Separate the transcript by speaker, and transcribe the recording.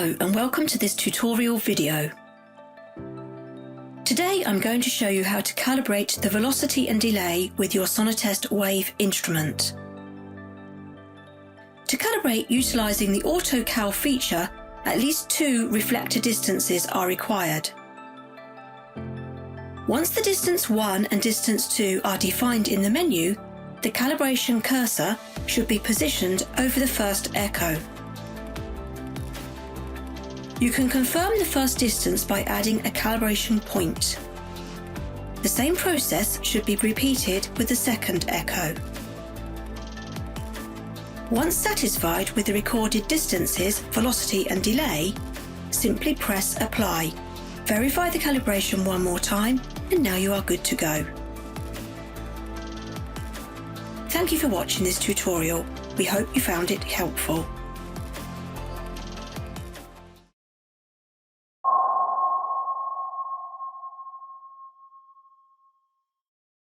Speaker 1: Hello and welcome to this tutorial video. Today I'm going to show you how to calibrate the velocity and delay with your Sonatest WAVE instrument. To calibrate utilising the Auto Cal feature, at least 2 reflector distances are required. Once the distance 1 and distance 2 are defined in the menu, the calibration cursor should be positioned over the first echo. You can confirm the first distance by adding a calibration point. The same process should be repeated with the second echo. Once satisfied with the recorded distances, velocity and delay, simply press Apply. Verify the calibration one more time and now you are good to go. Thank you for watching this tutorial. We hope you found it helpful.